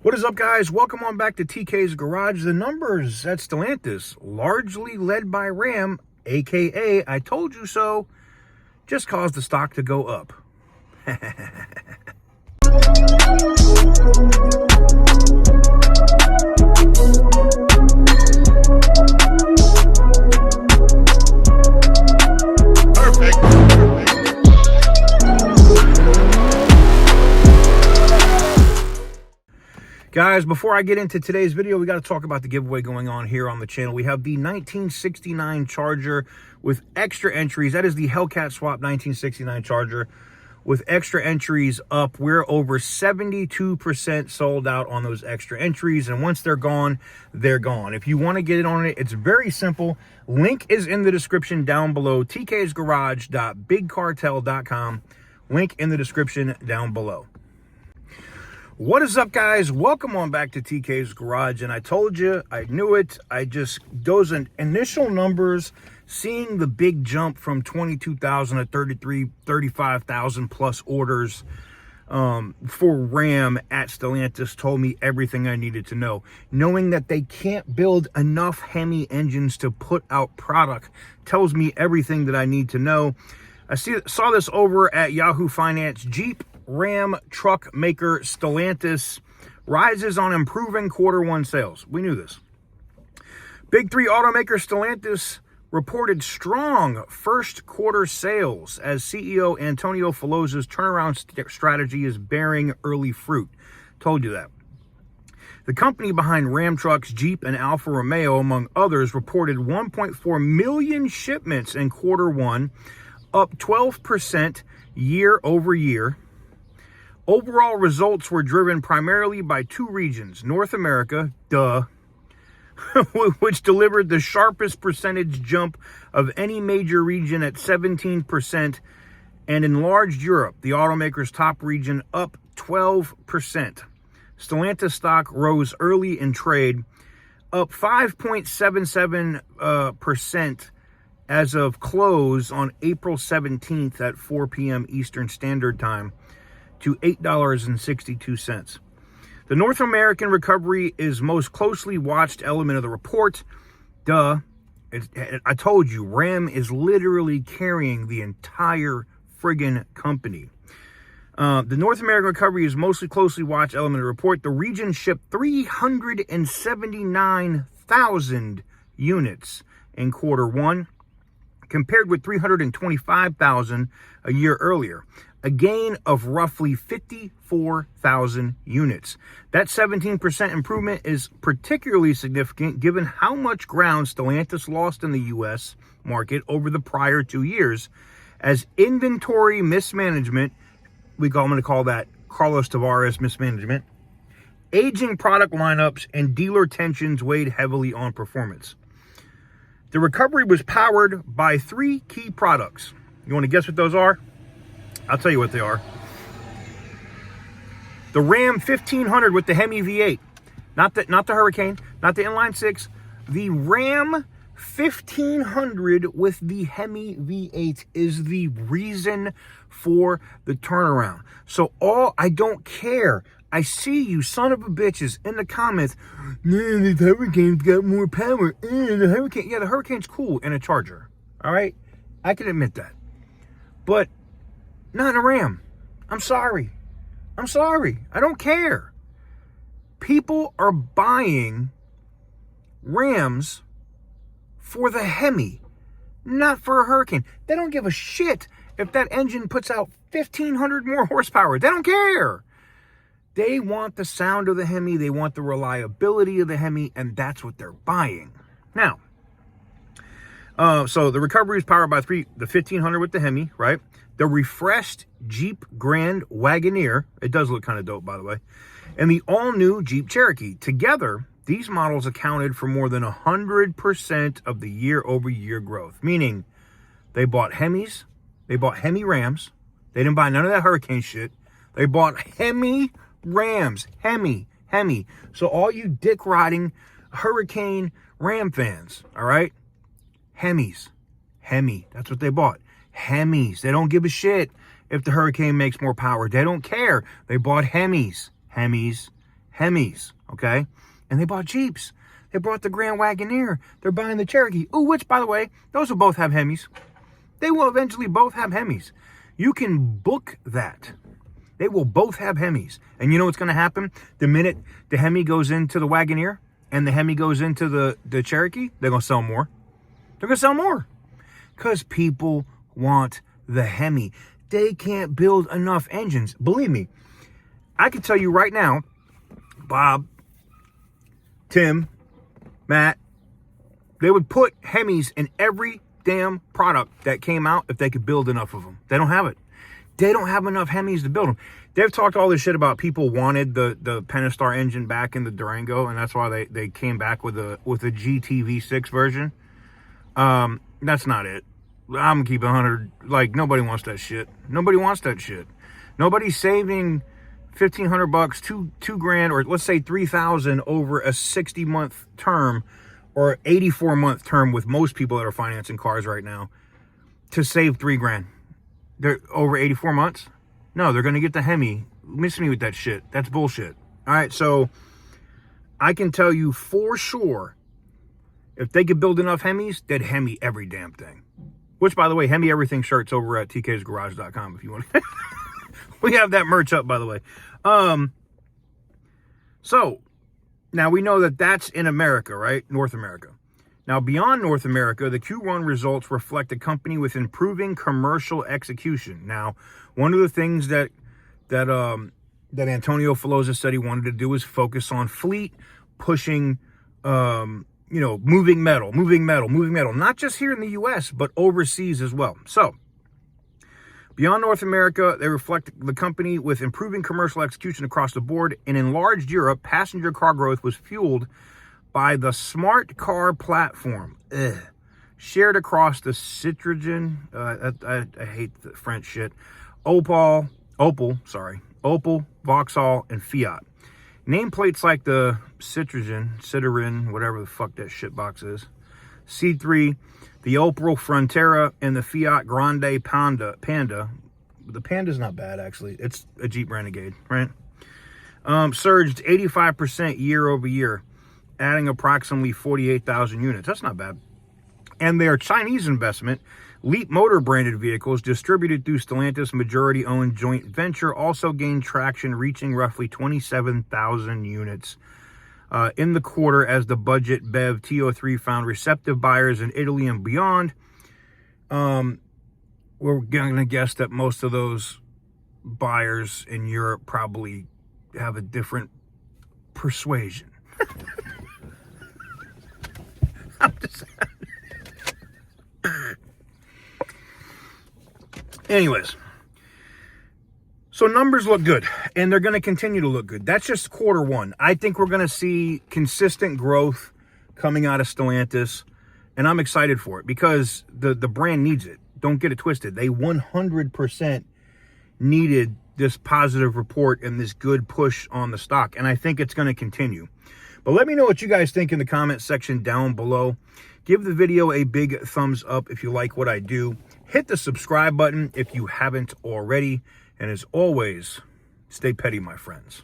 What is up, guys? Welcome on back to TK's Garage. The numbers at Stellantis, largely led by Ram, aka I told you so, just caused the stock to go up. Guys, before I get into today's video, we got to talk about the giveaway going on here on the channel. We have the 1969 Charger with extra entries. That is the Hellcat swap 1969 Charger with extra entries up. We're over 72% sold out on those extra entries, and once they're gone, they're gone. If you want to get it on it, it's very simple. Link is in the description down below, tksgarage.bigcartel.com. Link in the description down below. What is up, guys? Welcome on back to TK's Garage. And I told you, I knew it. Those initial numbers, seeing the big jump from 22,000 to 35,000 plus orders for Ram at Stellantis told me everything I needed to know. Knowing that they can't build enough Hemi engines to put out product tells me everything that I need to know. I saw this over at Yahoo Finance. Jeep Ram truck maker Stellantis rises on improving Q1 sales. We knew this. Big three automaker Stellantis reported strong first quarter sales as CEO Antonio Filosa's turnaround strategy is bearing early fruit. Told you that. The company behind Ram trucks, Jeep, and Alfa Romeo, among others, reported 1.4 million shipments in Q1, up 12% year over year. Overall results were driven primarily by two regions, North America, which delivered the sharpest percentage jump of any major region at 17%, and enlarged Europe, the automaker's top region, up 12%. Stellantis stock rose early in trade, up 5.77% as of close on April 17th at 4 p.m. Eastern Standard Time, to $8.62. The North American recovery is most closely watched element of the report. I told you, Ram is literally carrying the entire friggin' company. The North American recovery is mostly closely watched element of the report. The region shipped 379,000 units in Q1, compared with 325,000 a year earlier. A gain of roughly 54,000 units. That 17% improvement is particularly significant given how much ground Stellantis lost in the U.S. market over the prior 2 years, as inventory mismanagement, I'm going to call that Carlos Tavares mismanagement, aging product lineups, and dealer tensions weighed heavily on performance. The recovery was powered by three key products. You want to guess what those are? I'll tell you what they are. The Ram 1500 with the Hemi V8. Not the Hurricane, not the inline six. The Ram 1500 with the Hemi V8 is the reason for the turnaround. So I don't care. I see you son of a bitches in the comments. Man, the Hurricane's got more power. The Hurricane's cool in a Charger. All right? I can admit that. But not in a Ram. I'm sorry. I don't care. People are buying Rams for the Hemi, not for a Hurricane. They don't give a shit if that engine puts out 1,500 more horsepower. They don't care. They want the sound of the Hemi. They want the reliability of the Hemi, and that's what they're buying. Now, so the recovery is powered by the 1500 with the Hemi, right? The refreshed Jeep Grand Wagoneer, it does look kind of dope, by the way, and the all-new Jeep Cherokee. Together, these models accounted for more than 100% of the year-over-year growth, meaning they bought Hemis, they bought Hemi Rams, they didn't buy none of that Hurricane shit, they bought Hemi Rams, Hemi. So all you dick-riding Hurricane Ram fans, all right? Hemis, that's what they bought. Hemis. They don't give a shit if the Hurricane makes more power. They don't care. They bought Hemis. Hemis, okay? And they bought Jeeps. They brought the Grand Wagoneer. They're buying the Cherokee. Ooh, which, by the way, those will both have Hemis. They will eventually both have Hemis. You can book that. They will both have Hemis. And you know what's going to happen? The minute the Hemi goes into the Wagoneer and the Hemi goes into the Cherokee, they're going to sell more. They're going to sell more. Because people want the Hemi. They can't build enough engines. Believe me, I can tell you right now, Bob, Tim, Matt, they would put Hemis in every damn product that came out if they could build enough of them. They don't have it. They don't have enough Hemis to build them. They've talked all this shit about people wanted the Pentastar engine back in the Durango, and that's why they came back with a GTV6 version. That's not it. I'm gonna keep 100. Like, nobody wants that shit. Nobody wants that shit. Nobody's saving $1,500, two grand, or let's say $3,000 over a 60-month term or 84-month term with most people that are financing cars right now to save $3 grand. They're over 84 months. No, they're gonna get the Hemi. Miss me with that shit. That's bullshit. All right, so I can tell you for sure, if they could build enough Hemis, they'd Hemi every damn thing. Which, by the way, Hemi everything shirts over at tksgarage.com if you want. We have that merch up, by the way. So now we know that that's in America, right? North America. Now, beyond North America, the Q1 results reflect a company with improving commercial execution. Now, one of the things that Antonio Filosa said he wanted to do is focus on fleet, pushing, moving metal, not just here in the U.S., but overseas as well. So, beyond North America, they reflect the company with improving commercial execution across the board. And in enlarged Europe, passenger car growth was fueled by the smart car platform shared across the Citroën, I hate the French shit, Opel, Vauxhall, and Fiat. Nameplates like the Citroën, whatever the fuck that shit box is, C3, the Opel Frontera, and the Fiat Grande Panda. The Panda's not bad, actually. It's a Jeep Renegade, right? Surged 85% year over year, adding approximately 48,000 units. That's not bad. And their Chinese investment, Leap Motor branded vehicles distributed through Stellantis majority-owned joint venture, also gained traction, reaching roughly 27,000 units in the quarter as the budget BEV T03 found receptive buyers in Italy and beyond. We're going to guess that most of those buyers in Europe probably have a different persuasion. I'm just... Anyways, so numbers look good, and they're going to continue to look good. That's just quarter one. I think we're going to see consistent growth coming out of Stellantis, and I'm excited for it because the brand needs it. Don't get it twisted. They 100% needed this positive report and this good push on the stock, and I think it's going to continue. But let me know what you guys think in the comment section down below. Give the video a big thumbs up if you like what I do. Hit the subscribe button if you haven't already. And as always, stay petty, my friends.